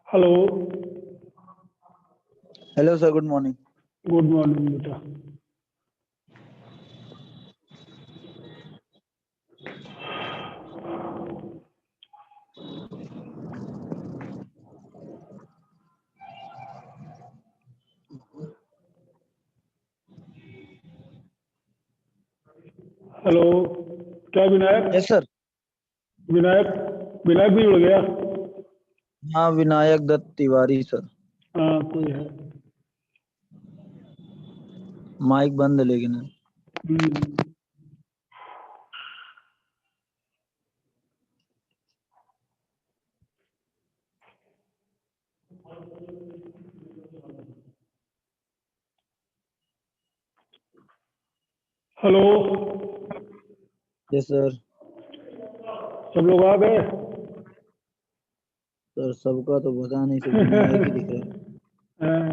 Hello. Hello sir, good morning. Good morning बेटा। Hello, क्या Vinayak? Yes sir. Vinayak Vinayak भी जुड़ गया? हाँ, विनायक दत्त तिवारी सर। हाँ, कोई है। माइक बंद है लेकिन है। हेलो। Yes sir. सब लोग आ गए? सर सबका तो पता नहीं, सिर्फ विनायक ही दिख रहा है। हाँ,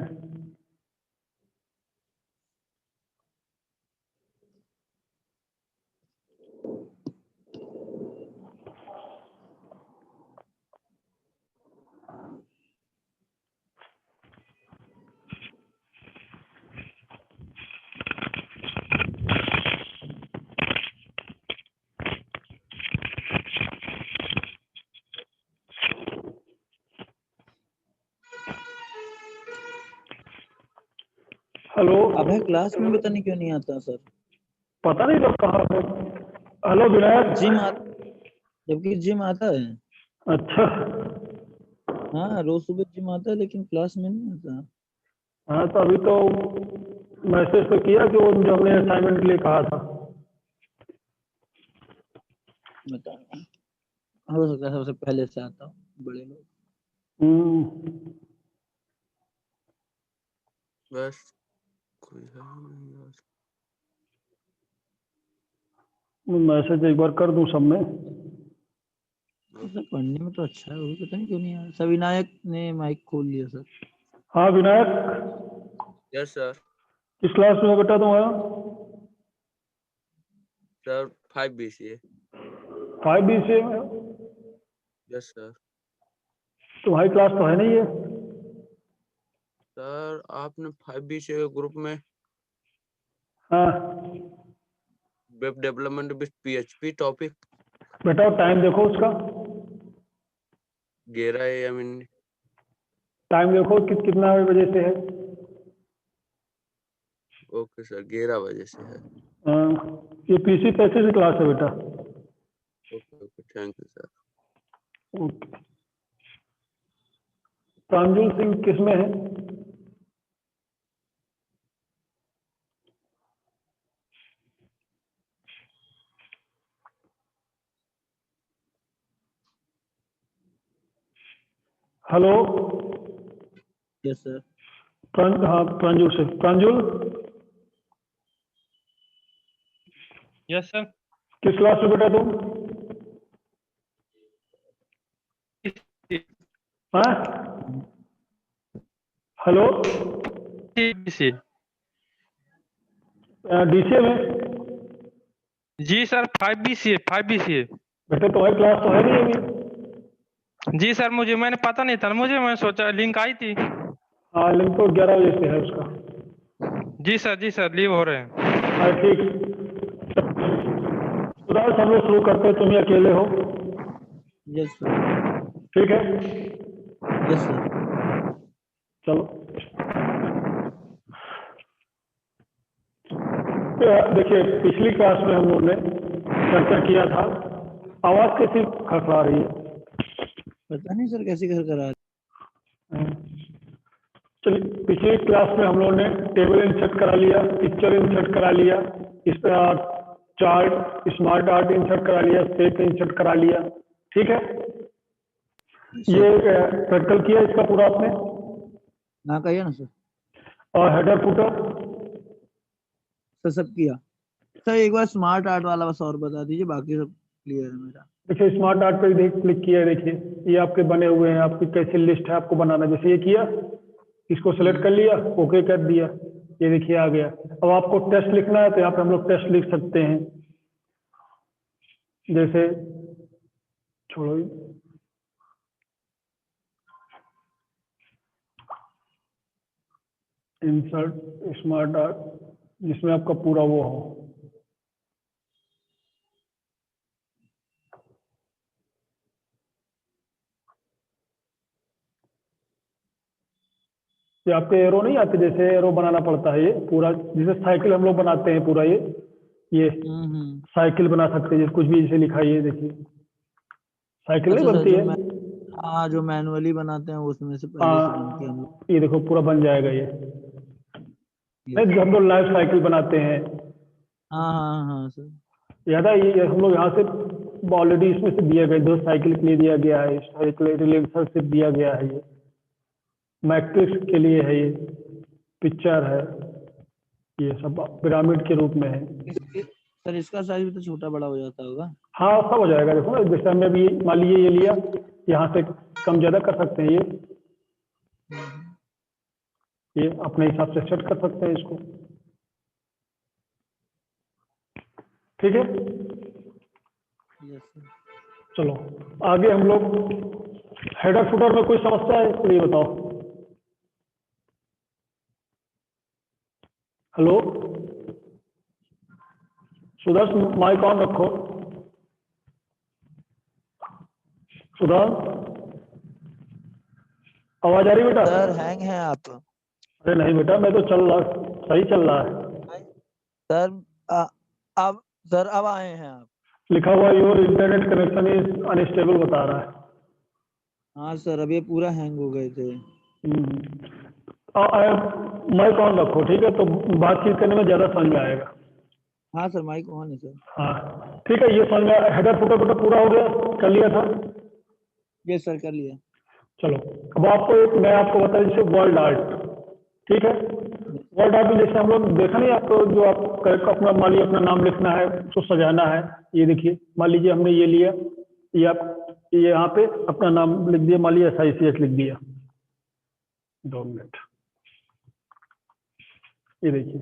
हेलो। अभय क्लास में पता नहीं क्यों नहीं आता सर। पता नहीं तो कहाँ है। हेलो विनायक। जिम आ जबकि जिम आता है। अच्छा। हाँ, रोज सुबह जिम आता है लेकिन क्लास में नहीं आता। हाँ, तो अभी तो मैसेज तो किया कि वो जो हमने असाइनमेंट के लिए कहा था। बता, हो सकता है सबसे पहले से आता हूँ, बड़े लोग। बस कोई है नहीं यार। मैसेज एक बार कर दूं सब में। सर पढ़ने में तो अच्छा है, वो पता नहीं क्यों नहीं आया। सर विनायक ने माइक खोल लिया सर। हाँ विनायक, यस सर। किस क्लास में हो बेटा तुम्हारा? Sir 5 BCA। 5 BCA में हो? Yes sir. तुम्हारी क्लास तो है नहीं है। सर आपने 5 BCA के ग्रुप में हाँ web development with PHP topic बेटा, टाइम देखो उसका। 11 AM इन। टाइम देखो कितना बजे से है। ओके सर, 11 बजे से है। हाँ, ये PC पैसे की क्लास है बेटा। Okay okay, thank you sir. Okay. Pranjal Singh किस में है? हेलो। Yes sir. हाँ, प्रांजुल से। Pranjul, yes sir. किस क्लास में बेटा तुम? हाँ, हेलो। DCA। DCA में? जी सर, 5 BCA 5 BCA। बेटा तुम्हारी क्लास तो है नहीं अभी। जी सर, मैंने पता नहीं था, मैं सोचा लिंक आई थी। हाँ, लिंक तो 11 बजे से है उसका। जी सर, लीव हो रहे हैं। हाँ ठीक। उधर सब लोग शुरू करते हैं, तुम ही अकेले हो। Yes sir. ठीक है, यस सर। चलो। देखिए, पिछली क्लास में हम लोगों ने चर्चा किया था, आवाज कैसी खड़खड़ा रही है? पता नहीं सर कैसे घर करा। चलिए, पिछली क्लास में हम लोगों ने टेबल इंसर्ट करा लिया, पिक्चर इंसर्ट करा लिया, इस चार्ट, स्मार्ट आर्ट इंसर्ट करा लिया, स्टेप इंसर्ट करा लिया। ठीक है, ये प्रैक्टिकल किया इसका पूरा आपने? ना कहिए ना सर। और हेडर फुटर? सर सब किया। सर एक बार स्मार्ट आर्ट वाला बस और बता दीजिए, बाकी सब क्लियर है मेरा। देखिए स्मार्ट आर्ट पे देख क्लिक किया है, देखिए ये आपके बने हुए हैं, आपकी कैसी लिस्ट है आपको बनाना, जैसे ये किया, इसको सेलेक्ट कर लिया, ओके कर दिया, ये देखिए आ गया। अब आपको टेस्ट लिखना है तो यहाँ पे हम लोग टेस्ट लिख सकते हैं, जैसे छोड़ो इंसर्ट स्मार्ट आर्ट, जिसमें आपका पूरा वो हो। ये आपके एरो नहीं आते, जैसे एरो बनाना पड़ता है, ये पूरा जैसे साइकिल हम लोग बनाते हैं पूरा, ये साइकिल बना सकते हैं, जैसे कुछ भी जैसे लिखा है, ये देखिए साइकिल नहीं अच्छा सर, बनती जो है। हाँ जो मैनुअली बनाते हैं उसमें से पहले से बन के हम लोग। ये देखो पूरा बन जाएगा ये। नहीं, जो हम लोग लाइफ साइकिल बनाते हैं, हाँ हाँ हाँ सर। याद है, ये हम लोग यहाँ से ऑलरेडी इसमें से दिया गया, जो साइकिल के लिए दिया गया है, साइकिल रिलेशनशिप दिया गया है, ये मैट्रिक्स के लिए है, ये पिक्चर है, ये सब पिरामिड के रूप में है। सर इसका साइज भी तो छोटा बड़ा हो जाता होगा। हाँ सब हो जाएगा, देखो ना, जैसे हमने भी मान लीजिए ये लिया, यहाँ से कम ज्यादा कर सकते हैं, ये अपने हिसाब से सेट कर सकते हैं इसको, ठीक है। Yes sir. चलो आगे हम लोग हेडर फुटर में कोई समस्या है तो ये बताओ। हेलो सुदर्श, माइक ऑन रखो। सुदर्श, आवाज आ रही बेटा? सर हैंग है आप? अरे नहीं बेटा, मैं तो चल रहा, सही चल रहा है। सर अब सर अब आए हैं आप? लिखा हुआ your internet connection is unstable बता रहा है। हाँ सर, अब ये पूरा हैंग हो गए थे। माइक ऑन रखो, ठीक है, तो बातचीत करने में ज्यादा समझ में आएगा। हाँ सर, माइक ऑन है सर। हाँ ठीक है, ये समझ में आया। हेडर फुटर बेटा पूरा हो गया, कर लिया था? यस सर, कर लिया। चलो अब आपको एक मैं आपको बता, जैसे वर्ल्ड आर्ट, ठीक है। वर्ल्ड आर्ट में जैसे हम लोग देखा नहीं, आपको जो आप अपना मान लीजिए अपना नाम लिखना है, उसको सजाना है, ये देखिए मान लीजिए हमने ये लिया, ये आप ये यहाँ पे अपना नाम लिख दिया, मान लीजिए SICH लिख दिया, 2 मिनट, ये देखिए,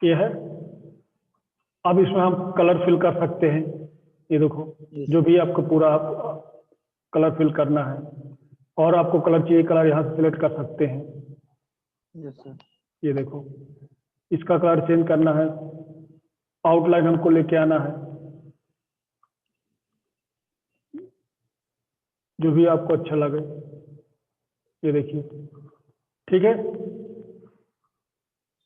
ये है। अब इसमें हम कलर फिल कर सकते हैं, ये देखो, जो भी आपको पूरा कलर फिल करना है, और आपको कलर चाहिए, कलर यहाँ से सिलेक्ट कर सकते हैं। Yes sir. ये देखो, इसका कलर चेंज करना है, आउटलाइन हमको लेके आना है, जो भी आपको अच्छा लगे, ये देखिए, ठीक है।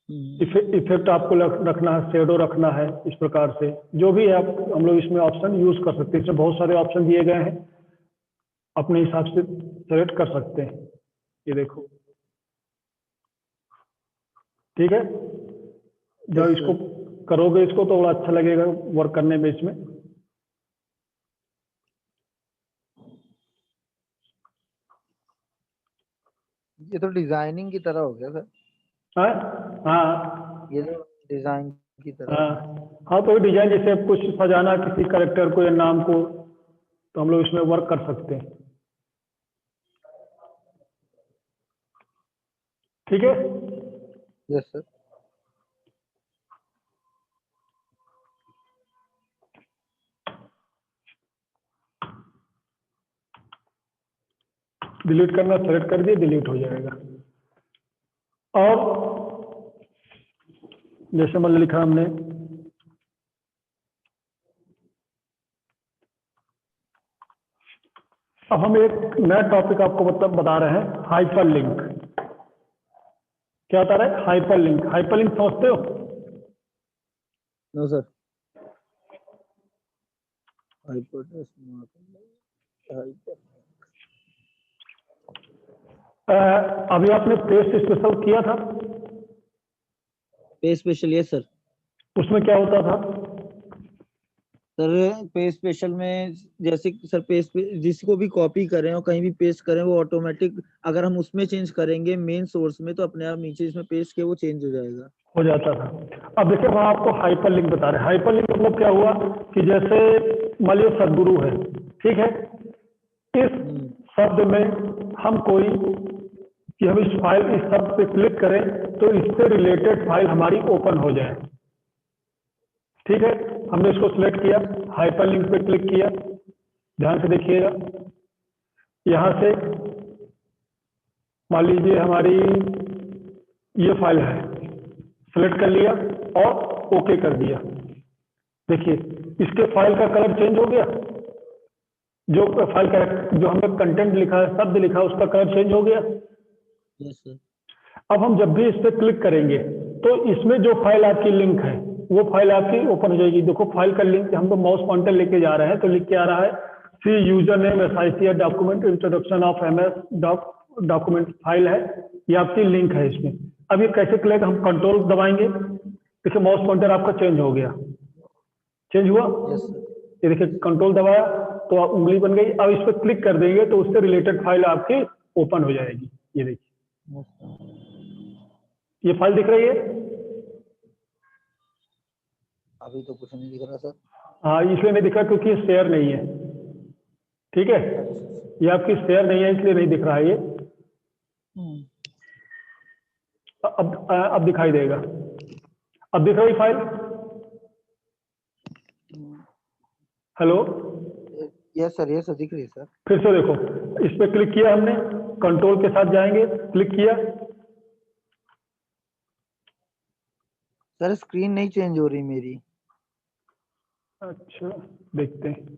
इफेक्ट आपको रखना है, शेडो रखना है, इस प्रकार से जो भी है आप हम लोग इसमें ऑप्शन यूज कर सकते हैं। इसमें बहुत सारे ऑप्शन दिए गए हैं, अपने हिसाब से सेलेक्ट कर सकते हैं, ये देखो, ठीक है। जब इसको करोगे इसको तो बड़ा अच्छा लगेगा वर्क करने में इसमें। ये तो डिजाइनिंग की तरह हो गया सर। हाँ हाँ ये तो डिजाइन की तरह। हाँ हाँ, तो डिजाइन जैसे कुछ सजाना किसी कैरेक्टर को या नाम को, तो हम लोग इसमें वर्क कर सकते हैं, ठीक है। Yes sir. डिलीट करना, सेलेक्ट कर दिए, डिलीट हो जाएगा। और जैसे मतलब लिखा हमने, अब हम एक नया टॉपिक आपको बता रहे हैं, हाइपर लिंक। क्या बता रहे हैं? Hyper link. हाइपर लिंक समझते हो? No sir. हाइपर अभी आपने पेस्ट स्पेशल किया था? पे स्पेशल, यस सर। उसमें क्या होता था? सर पे स्पेशल में जैसे कि सर जिसको भी कॉपी करें और कहीं भी पेस्ट करें वो ऑटोमेटिक, अगर हम उसमें चेंज करेंगे मेन सोर्स में, तो अपने आप नीचे इसमें पेस्ट के वो चेंज हो जाएगा। हो जाता था। अब देखिए वहाँ आपको हाइपर लिंक बता रहे हैं। हाइपर लिंक मतलब क्या हुआ कि जैसे मान लीजिए सदगुरु है, ठीक है, इस शब्द में हम कोई कि हम इस फाइल इस शब्द पे क्लिक करें तो इससे रिलेटेड फाइल हमारी ओपन हो जाए, ठीक है। हमने इसको सिलेक्ट किया, हाइपर लिंक पे क्लिक किया, ध्यान से देखिएगा, यहाँ से मान लीजिए हमारी ये फाइल है, सिलेक्ट कर लिया और ओके कर दिया। देखिए इसके फाइल का कलर चेंज हो गया, जो फाइल का जो हमने कंटेंट लिखा है, शब्द लिखा है, उसका कलर चेंज हो गया। Yes sir. अब हम जब भी इस पर क्लिक करेंगे तो इसमें जो फाइल आपकी लिंक है वो फाइल आपकी ओपन हो जाएगी। देखो फाइल का लिंक हम तो माउस पॉइंटर लेके जा रहे हैं तो लिख के आ रहा है C user name SIC document introduction of MS document file है, ये आपकी लिंक है इसमें। अब ये कैसे क्लिक, हम कंट्रोल दबाएंगे, देखिए माउस पॉइंटर आपका चेंज हो गया, चेंज हुआ। Yes sir. ये देखिए कंट्रोल दबाया तो आप उंगली बन गई। अब इस पर क्लिक कर देंगे तो उससे रिलेटेड फाइल आपकी ओपन हो जाएगी। ये देखिए ये फाइल दिख रही है। अभी तो कुछ नहीं दिख रहा सर। हाँ इसलिए नहीं दिख रहा क्योंकि शेयर नहीं है, ठीक है, ये आपकी शेयर नहीं है इसलिए नहीं दिख रहा है ये। अब दिखाई देगा, अब दिख रही file. Hello, yes sir, yes sir, दिख रही है सर। फिर से देखो, इस पे क्लिक किया हमने, कंट्रोल के साथ जाएंगे, क्लिक किया, सर स्क्रीन नहीं चेंज हो रही मेरी। अच्छा देखते हैं,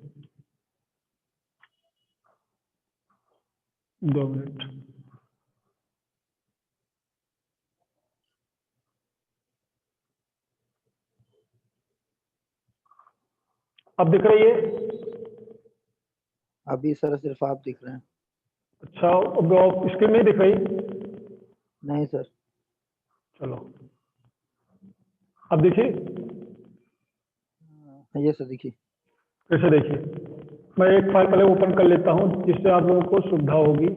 2 मिनट। अब दिख रही है। अभी सर सिर्फ आप दिख रहे हैं। अच्छा अब स्क्रीन नहीं दिख रही। नहीं सर। चलो अब देखिए, यस सर दिखी। फिर से देखिए, मैं एक फाइल पहले ओपन कर लेता हूं जिससे आप लोगों को सुविधा होगी।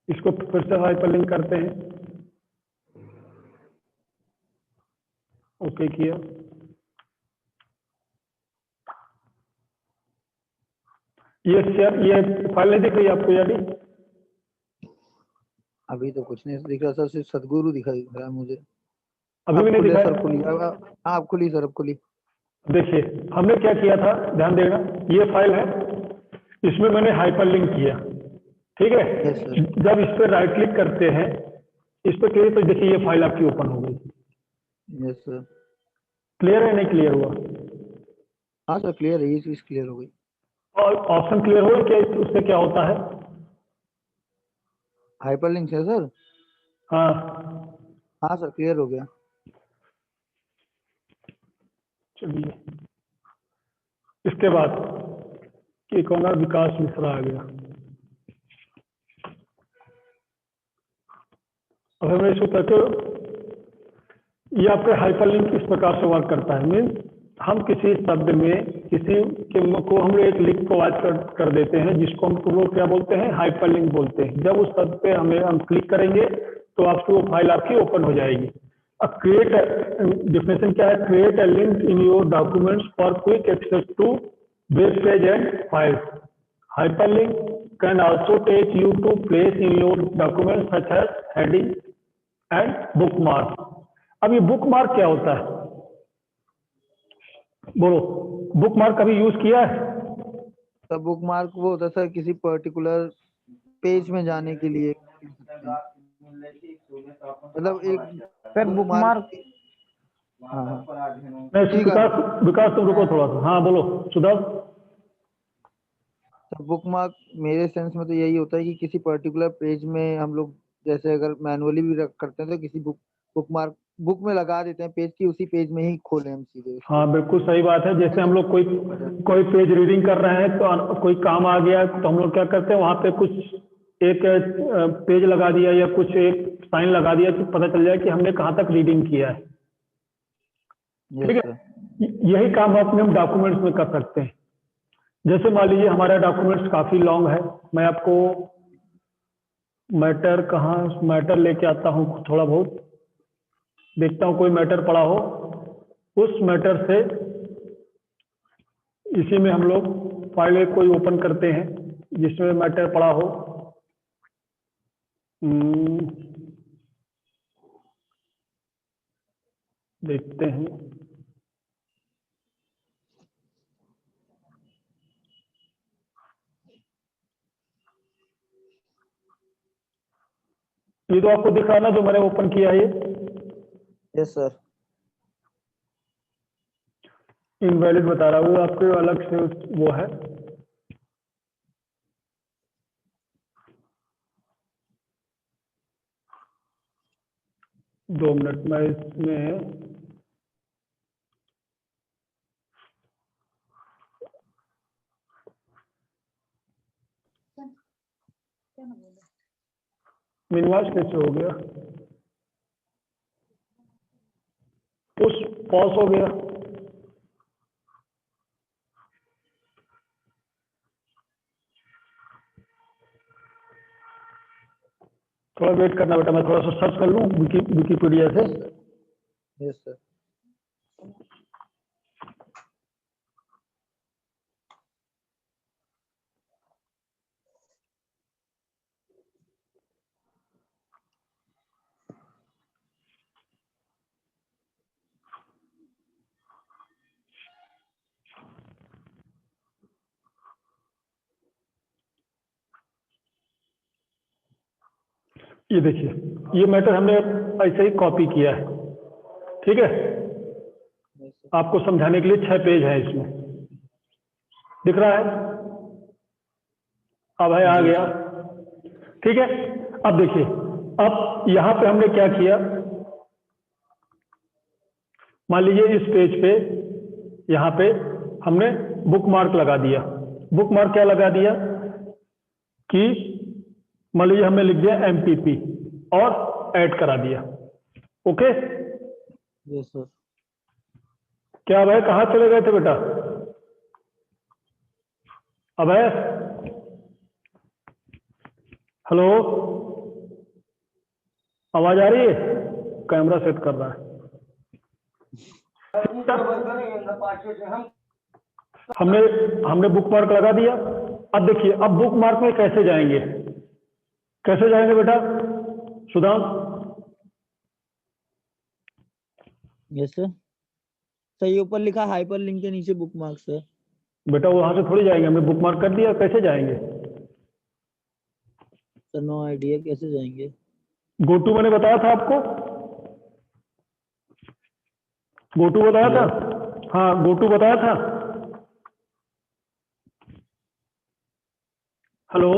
इसको फिर से हाइपरलिंक करते हैं, ओके किया। ये फाइल नहीं दिख रही आपको यानी? अभी तो कुछ नहीं दिख रहा सर, सिर्फ सदगुरु दिखाई दे रहा है मुझे। अभी भी नहीं दिखा सर खुली। हाँ खुली सर, अब खुली। देखिए हमने क्या किया था, ध्यान देना, ये फाइल है, इसमें मैंने हाइपरलिंक किया, ठीक है। Yes sir. जब इस पर राइट क्लिक करते हैं, इस पर क्लिक तो देखिए ये फाइल आपकी ओपन हो गई। Yes sir. क्लियर है, नहीं क्लियर हुआ? हाँ सर क्लियर है, ये चीज क्लियर हो गई। और ऑप्शन क्लियर हो क्या, उससे क्या होता है? हाइपरलिंक है सर। हाँ हाँ सर क्लियर हो गया। चलिए, इसके बाद एक और विकास मिश्रा आ गया। अब हमें इसको कहते, ये आपके हाइपरलिंक इस प्रकार से वर्क करता है। मीन्स हम किसी शब्द में किसी के को हम एक लिंक प्रोवाइड कर देते हैं जिसको हम लोग क्या बोलते हैं, हाइपरलिंक बोलते हैं। जब उस शब्द पे हम क्लिक करेंगे तो आपकी वो फाइल आपकी ओपन हो जाएगी। अब क्रिएट डेफिनेशन क्या है, create a link in your documents for quick access to web page and files. Hyperlink can also take you to place in your document such as heading and bookmark. अब ये bookmark क्या होता है, बोलो? Bookmark कभी use किया है? Sir bookmark वो होता है सर किसी पर्टिकुलर पेज में जाने के लिए, मतलब एक सर बुकमार्क। हाँ हाँ नहीं, विकास तुम रुको थोड़ा सा। हाँ बोलो सुधार। सर बुकमार्क मेरे सेंस में तो यही होता है कि किसी पर्टिकुलर पेज में हम लोग जैसे अगर मैनुअली भी करते हैं तो किसी बुकमार्क बुक में लगा देते हैं पेज की, उसी पेज में ही खोलें हम सीधे। हाँ बिल्कुल सही बात है। जैसे हम लोग कोई पेज रीडिंग कर रहे हैं तो कोई काम आ गया तो हम लोग क्या करते हैं, वहाँ पे कुछ एक पेज लगा दिया या कुछ एक साइन लगा दिया तो पता चल जाए कि हमने कहाँ तक रीडिंग किया है। ठीक यस है, सर। यही काम अपने हम डॉक्यूमेंट्स में कर सकते हैं। जैसे मान लीजिए हमारा डॉक्यूमेंट्स काफी लॉन्ग है, मैं आपको मैटर लेके आता हूँ, थोड़ा बहुत देखता हूँ कोई मैटर पड़ा हो, उस मैटर से इसी में हम लोग फाइल कोई ओपन करते हैं जिसमें मैटर पड़ा हो। देखते हैं, ये तो आपको दिख रहा है ना जो मैंने ओपन किया है, ये यस सर। इनवैलिड बता रहा है, वो आपके अलग से वो है। दो मिनट में इसमें मिनवास कैसे हो गया, उस पॉज हो गया। थोड़ा वेट करना बेटा, मैं थोड़ा सा सर्च कर लूँ विकीपीडिया से। Yes sir. ये देखिए, ये मैटर हमने ऐसे ही कॉपी किया है। ठीक है, आपको समझाने के लिए 6 पेज है इसमें, दिख रहा है। अब है आ गया। ठीक है, अब देखिए, अब यहां पे हमने क्या किया, मान लीजिए इस पेज पे यहां पे हमने बुक मार्क लगा दिया। बुक मार्क क्या लगा दिया कि मान लीजिए हमने लिख दिया एमपीपी और ऐड करा दिया। Okay, yes sir. क्या भाई कहाँ चले गए थे बेटा? अब है, हेलो, आवाज आ रही है? कैमरा सेट कर रहा है। हमने बुक मार्क लगा दिया। अब देखिए, अब बुक मार्क में कैसे जाएंगे, कैसे जाएंगे बेटा सुदाम? Yes sir. सही ऊपर लिखा हाइपर लिंक के नीचे बुक मार्क सर। बेटा वहां से थोड़ी जाएंगे, हमने बुक मार्क कर दिया, कैसे जाएंगे? सर नो आइडिया कैसे जाएंगे। गो टू मैंने बताया था आपको, गो टू बताया था। हाँ गो टू बताया था। हेलो,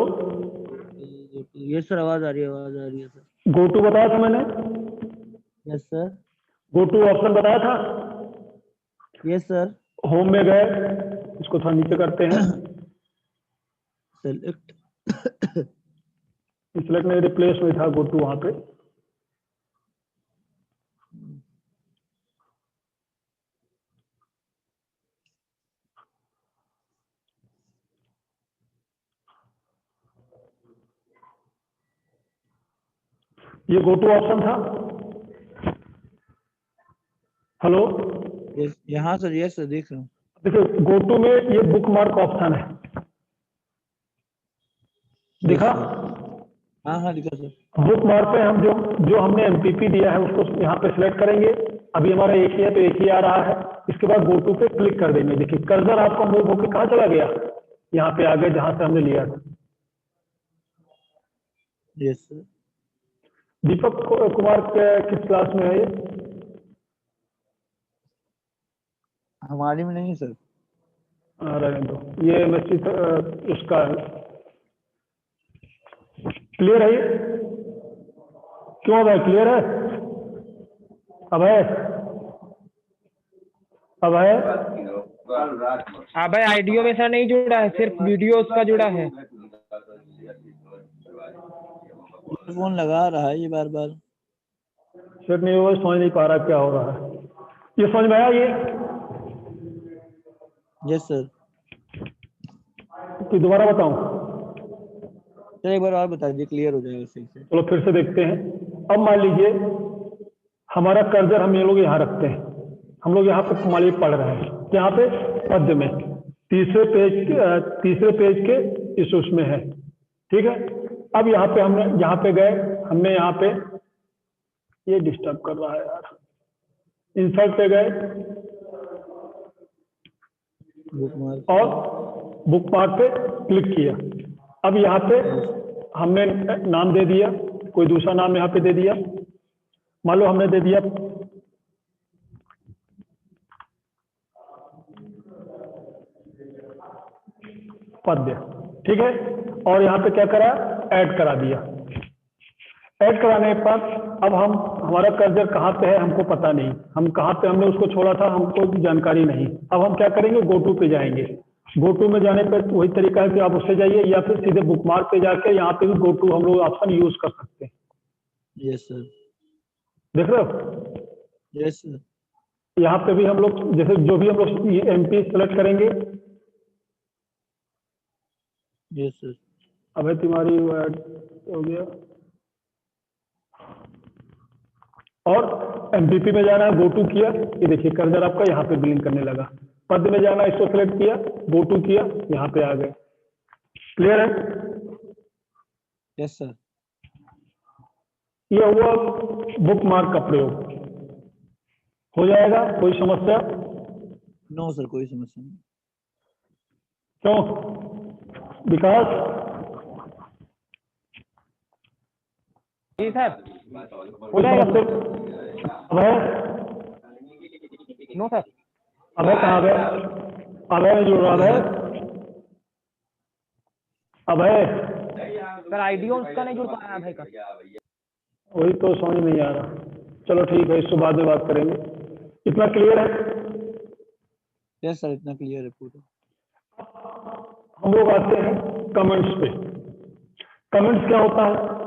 यस सर, आवाज आ रही है सर। गो टू बताया था मैंने, yes sir. Go to option बताया था। Yes sir. होम में गए, इसको थोड़ा नीचे करते हैं, सेलेक्ट। सिलेक्ट नहीं, रिप्लेस में था गो टू वहां पे। ये गो टू ऑप्शन था। हेलो, यस, यहाँ सर, यस सर, देख रहा हूँ। देखिए गो टू में ये बुक मार्क ऑप्शन है, दिखा? हाँ हाँ दिखा सर। बुक मार्क पे हम जो हमने एमपीपी दिया है उसको यहाँ पे सिलेक्ट करेंगे। अभी हमारा एक ही है तो एक ही आ रहा है। इसके बाद गो टू पे क्लिक कर देंगे। देखिए कर्सर आपका मूव होकर कहाँ चला गया, यहाँ पे आ गया जहां से हमने लिया था। Yes sir. दीपक कुमार किस क्लास में है ये? हमारी में नहीं सर। रहने दो, ये एमएससी उसका क्लियर है ये? क्यों भाई क्लियर है? अब है, अब है। अब आईडियो में सर नहीं जुड़ा है, सिर्फ वीडियो उसका जुड़ा है। फोन लगा रहा है ये बार बार। सेट नहीं हुआ, समझ नहीं पा रहा क्या हो रहा है। ये समझ में आया ये यस सर। कि दोबारा बताऊं? सर एक बार और बता दीजिए, क्लियर हो जाएगा सही से। चलो फिर से देखते हैं। अब मान लीजिए हमारा कर्सर हम ये लोग यहाँ रखते हैं, हम लोग यहाँ पे मान लीजिए पढ़ रहे हैं, यहाँ पे पद्य में तीसरे पेज के इस उसमें है, ठीक है। अब यहाँ पे हमने यहाँ पे गए, हमने यहाँ पे ये डिस्टर्ब कर रहा है यार, इंसर्ट पे गए बुकमार्क और बुकमार्क पे क्लिक किया। अब यहाँ पे हमने नाम दे दिया, कोई दूसरा नाम यहाँ पे दे दिया, मान लो हमने दे दिया पद्य, ठीक है। और यहाँ पे क्या करा, ऐड करा दिया। ऐड कराने के बाद अब हम हमारा कर्सर कहाँ पे है हमको पता नहीं, हम कहाँ पे हमने उसको छोड़ा था हमको जानकारी नहीं। अब हम क्या करेंगे, गो टू पे जाएंगे। गो टू में जाने पर वही तरीका है कि आप उससे जाइए या फिर सीधे बुकमार्क पे जाके यहाँ पे भी गो टू हम लोग ऑप्शन यूज कर सकते हैं। Yes sir. देख रहे हो? Yes sir. यहाँ पे भी हम लोग जैसे जो भी हम लोग MP सेलेक्ट करेंगे। Yes sir. अभय तिवारी हो गया, और MPP में जाना है, गो टू किया, ये देखिए कर्सर आपका यहाँ पे बिलिंग करने लगा। पद में जाना, इसको सेलेक्ट किया, गो टू किया, यहाँ पे आ गए। क्लियर है? Yes sir. ये हुआ बुक मार्क का प्रयोग। हो जाएगा? कोई समस्या? नो सर, कोई समस्या नहीं। क्यों? विकास? जी सर, हो जाएगा। अभय? No sir. अभय कहाँ गए? अभय नहीं जुड़ रहा। अभय सर आईडियो उसका नहीं जुड़ पा रहा है भाई का। वही तो समझ नहीं आ रहा। चलो ठीक है, इसको बाद में बात करेंगे। इतना क्लियर है? यस सर, इतना क्लियर है पूरा। हम लोग आते हैं कमेंट्स पे। कमेंट्स क्या होता है?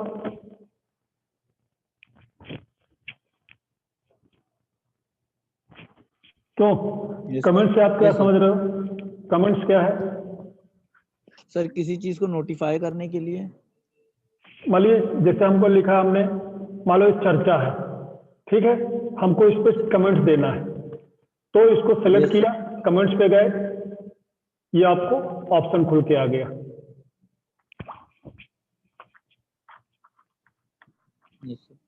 तो Yes, कमेंट्स से आप क्या Yes, sir. समझ रहे हो? कमेंट्स क्या है? सर किसी चीज को नोटिफाई करने के लिए। मान लीजिए जैसे हमको लिखा हमने, मान लो चर्चा है, ठीक है, हमको इस पे कमेंट्स देना है, तो इसको सेलेक्ट Yes, किया, कमेंट्स पे गए, ये आपको ऑप्शन खुल के आ गया। Yes sir.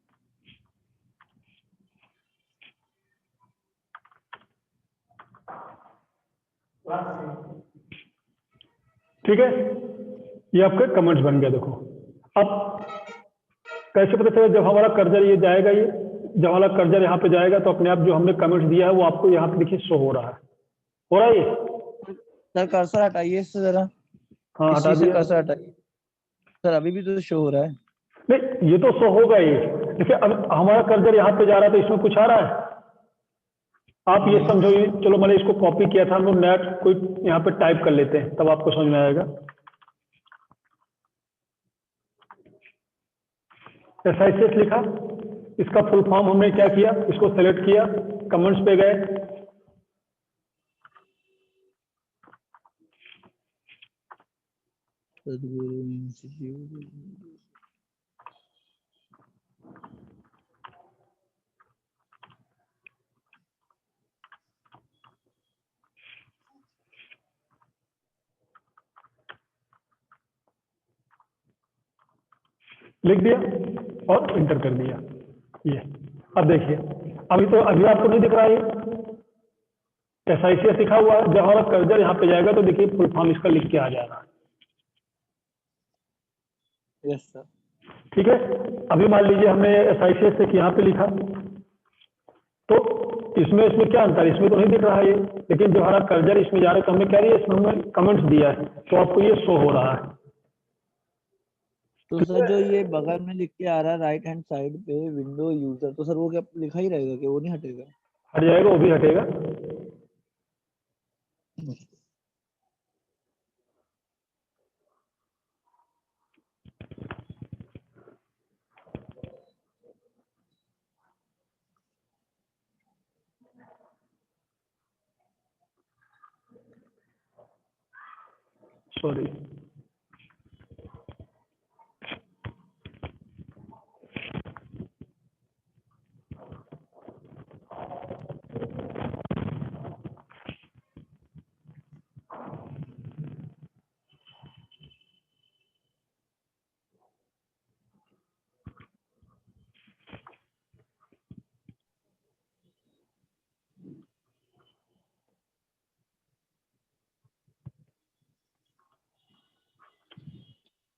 ठीक है, ये आपके कमेंट्स बन गया। देखो अब कैसे पता चला, जब हमारा कर्सर ये जाएगा, ये जब हमारा कर्सर यहाँ पे जाएगा तो अपने आप जो हमने कमेंट्स दिया है वो आपको यहाँ पे देखिए शो हो रहा है। हो रहा है ये? सर कर्सर हटाइए इससे जरा। हाँ इस हटा चीज से दिया। कर्सर हटाइए। सर अभी भी तो शो हो रहा है। नहीं, ये तो शो होगा ही। देखिए अब हमारा कर्सर यहाँ पे जा रहा है तो इसमें कुछ आ रहा है। आप ये समझो, ये चलो मैंने इसको कॉपी किया था, हम लोग नेट कोई यहाँ पे टाइप कर लेते हैं, तब आपको समझ में आएगा। SICS लिखा, इसका फुल फॉर्म हमने क्या किया, इसको सेलेक्ट किया, कमेंट्स पे गए, सदगुरु इंस्टीट्यूट। लिख दिया और इंटर कर दिया। ये अब देखिए, अभी आपको नहीं दिख रहा है, SICS लिखा हुआ है। जब हमारा कर्सर यहाँ पे जाएगा तो देखिए फुल फॉर्म इसका लिख के आ जाएगा। Yes sir. ठीक है, अभी मान लीजिए हमने SICS से यहाँ पे लिखा, तो इसमें क्या अंतर है? इसमें तो नहीं दिख रहा है ये, लेकिन जब हमारा कर्सर इसमें जा रहा है तो हमने क्या दिया, इसमें हमने कमेंट्स दिया है, तो आपको ये शो हो रहा है। तो सर जो ये बगल में लिख के आ रहा है राइट हैंड साइड पे विंडो यूजर, तो सर वो क्या लिखा ही रहेगा कि वो नहीं हटेगा? हट जाएगा, वो भी हटेगा। सॉरी।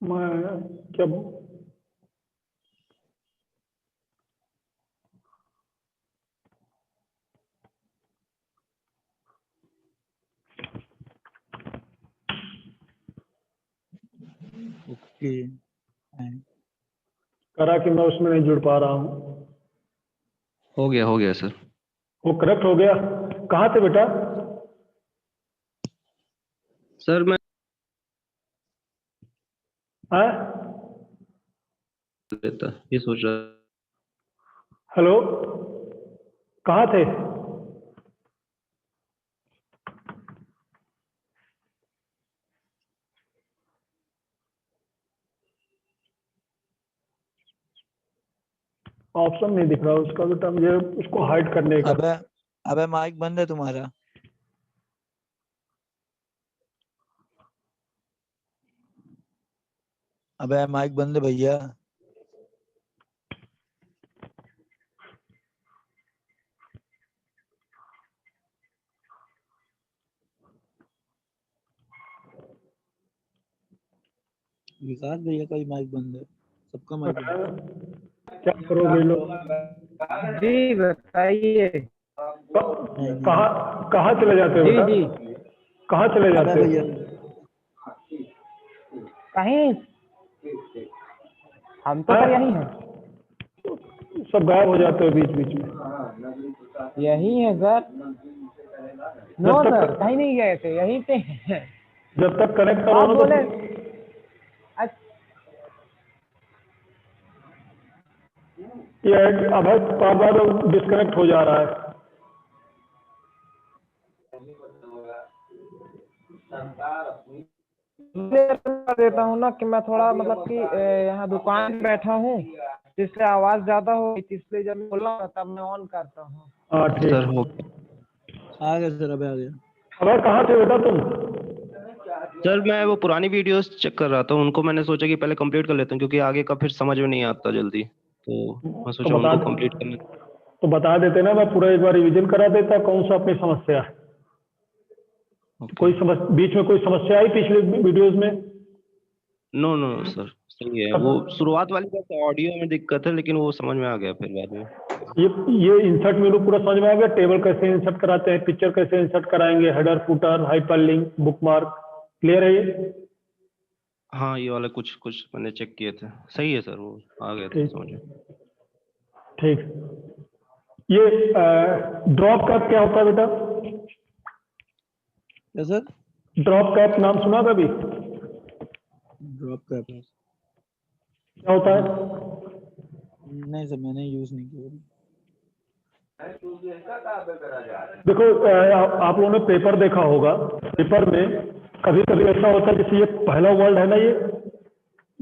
मैं क्या ओके। करा कि मैं उसमें नहीं जुड़ पा रहा हूँ। हो गया सर। वो करेक्ट हो गया। कहाँ थे बेटा? सर मैं हैं? लेता ये सोच रहा हेलो, कहाँ थे? ऑप्शन नहीं दिख रहा उसका बेटा मुझे, उसको हाइड करने का। अबे अबे माइक बंद है तुम्हारा। अबे माइक बंद है भैया। विकास भैया का भी माइक बंद है, सबका माइक बंद है। क्या करोगे लोग? जी बताइए। नहीं नहीं कहाँ कहाँ चले जाते हो जी बेटा? जी। कहाँ चले अबे जाते भैया हो? कहीं हम तो सर यही हैं। सब गायब हो जाते हो बीच बीच में। यही है सर। नो जब सर तक कहीं नहीं गए थे, यहीं पे हैं। जब तक कनेक्ट करो आप ना बोले तो ये अब बार बार डिस्कनेक्ट हो जा रहा है। कर देता हूँ ना कि मैं थोड़ा मतलब कि यहाँ दुकान पे बैठा हूँ, जिससे आवाज ज्यादा हो, इसलिए जब मैं बोला तब मैं ऑन करता हूँ। हाँ ठीक। सर हो आ गया सर, अबे आ गया। अब कहाँ थे बेटा तुम? सर मैं वो पुरानी वीडियोस चेक कर रहा था, उनको मैंने सोचा कि पहले कंप्लीट कर लेता हूँ क्योंकि आगे का फिर समझ में नहीं आता जल्दी, तो मैं तो सोचा बता उनको कंप्लीट करना। तो बता देते ना, मैं पूरा एक बार रिवीजन करा देता। कौन सा अपनी समस्या है? ओके। कोई बीच में कोई समस्या आई पिछले वीडियोस में? नो नो सर सही है, वो शुरुआत वाली बस ऑडियो में दिक्कत है, लेकिन वो समझ में आ गया फिर बाद में। ये इंसर्ट मेनू पूरा समझ में आ गया। टेबल कैसे इंसर्ट कराते हैं, पिक्चर कैसे इंसर्ट कराएंगे, header footer hyperlink bookmark, clear है ये? हाँ ये वाला कुछ कुछ मैंने चेक किए थे, सही है सर, वो आ गया था ठीक समझ में। ठीक। ये ड्रॉप कैप क्या होता है बेटा? क्या सर? ड्रॉप कैप नाम सुना कभी? Drop cap? क्या होता है? नहीं सर, मैंने यूज नहीं किया। देखो आप लोगों ने पेपर देखा होगा। पेपर में कभी कभी ऐसा होता है, जैसे ये पहला वर्ड है ना, ये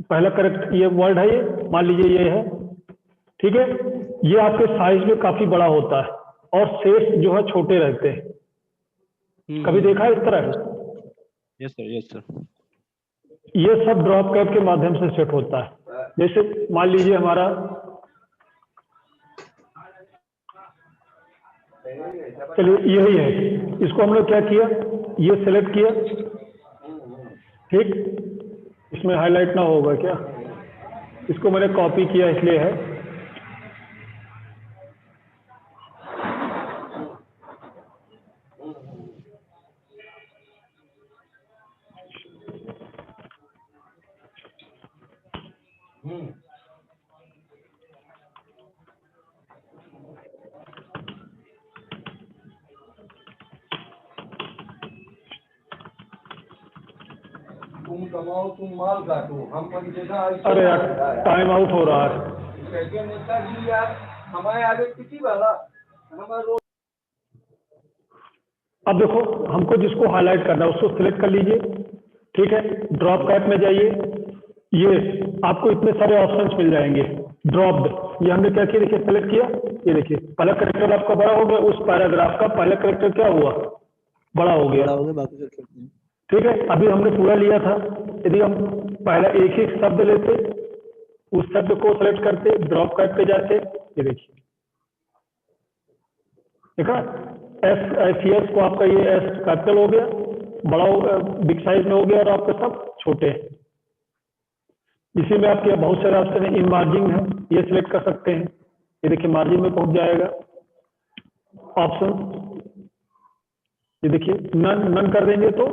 पहला करेक्ट ये वर्ड है, ये मान लीजिए ये है, ठीक है। ये आपके साइज में काफी बड़ा होता है और शेष जो है छोटे रहते हैं। कभी देखा है इस तरह? Yes sir. ये सब ड्रॉप कैप के माध्यम से सेट होता है। जैसे मान लीजिए हमारा चलिए यही है, इसको हम लोग क्या किया, ये सिलेक्ट किया, ठीक। इसमें हाईलाइट ना होगा क्या? इसको मैंने कॉपी किया इसलिए है। तुम कमाओ तुम माल काटो हम पर जैसा अरे यार टाइम आउट हो रहा है। कैसे नेताजी यार हमारे आगे किसी वाला हमारे अब देखो हमको जिसको हाईलाइट करना है उसको सिलेक्ट कर लीजिए, ठीक है। ड्रॉप कैप में जाइए, ये आपको इतने सारे ऑप्शंस मिल जाएंगे। ड्रॉप्ड, ये हमने क्या किया, देखिए सेलेक्ट किया, ये देखिए पहला करेक्टर आपका बड़ा हो गया, उस पैराग्राफ का पहला करेक्टर क्या हुआ, बड़ा हो गया, बड़ा हो गया, बाकी सब छोटे हैं। ठीक है। अभी हमने पूरा लिया था, यदि हम पहला एक ही शब्द लेते, उस शब्द को सेलेक्ट करते, ड्रॉप कैप पे जाते, ये देखिए देखा, एस को आपका ये एस कैपिटल हो गया, बड़ा हो गया, बिग साइज में हो गया, और आपके सब छोटे हैं। इसी में आपके बहुत सारे ऑप्शन है, इन मार्जिन है, ये सिलेक्ट कर सकते हैं, ये देखिए मार्जिन में पहुंच जाएगा ऑप्शन, ये देखिए नन कर देंगे तो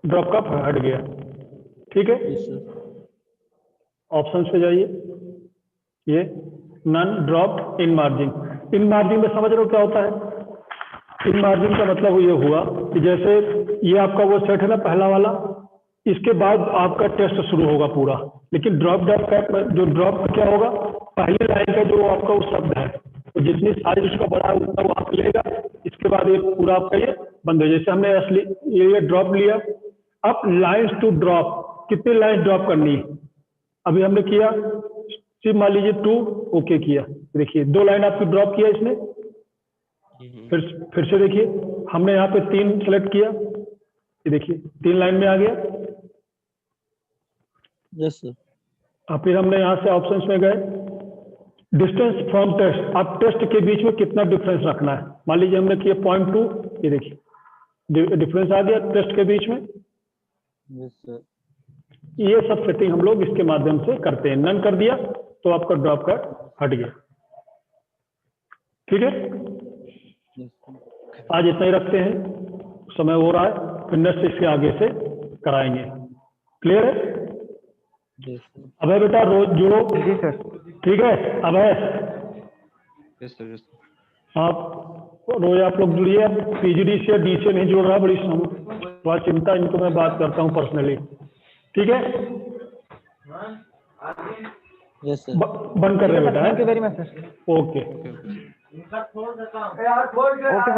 ड्रॉप का हट गया, ठीक है। Yes sir. ऑप्शंस पे जाइए, ये none drop in margin. In margin में समझ रहे हो क्या होता है, इन मार्जिन का मतलब ये हुआ कि जैसे ये आपका वो सेट है ना पहला वाला, इसके बाद आपका टेस्ट शुरू होगा पूरा, लेकिन ड्रॉप कैप जो ड्रॉप क्या होगा, पहली लाइन का जो आपका वो शब्द है, तो जितनी साइज उसका बड़ा है उतना वो आप लेगा, इसके बाद ये पूरा आपका ये बंद है। जैसे हमने असली ये ड्रॉप लिया, अब लाइन्स टू ड्रॉप, कितनी लाइन ड्रॉप करनी है, अभी हमने किया सिर्फ मान लीजिए 2, ओके किया, देखिए 2 लाइन आपकी ड्रॉप किया इसने, फिर से देखिए हमने यहाँ पे 3 सेलेक्ट किया, ये देखिए 3 लाइन में आ गया। Yes sir. अब फिर हमने यहाँ से ऑप्शंस में गए, डिस्टेंस फ्रॉम टेस्ट, आप टेस्ट के बीच में कितना डिफरेंस रखना है, मान लीजिए हमने किया 0.2, ये देखिए डिफरेंस आ गया टेस्ट के बीच में। Yes sir. ये सब सेटिंग हम लोग इसके माध्यम से करते हैं। नन कर दिया तो आपका ड्रॉप का हट गया, ठीक है। Yes sir. आज इतना ही रखते हैं, समय हो रहा है, फिर नेक्स्ट इसके आगे से कराएंगे। क्लियर है? Yes sir. अभय बेटा रोज जुड़ो, जी सर। ठीक है अभय, यस सर, यस। आप रोज आप लोग जुड़िए। पीजीडी से डी से नहीं जुड़ रहा, बड़ी थोड़ा चिंता, इनको मैं बात करता हूँ पर्सनली, ठीक है। Yes sir. बंद कर रहे हैं बेटा, thank you very much sir. Okay. यार छोड़ के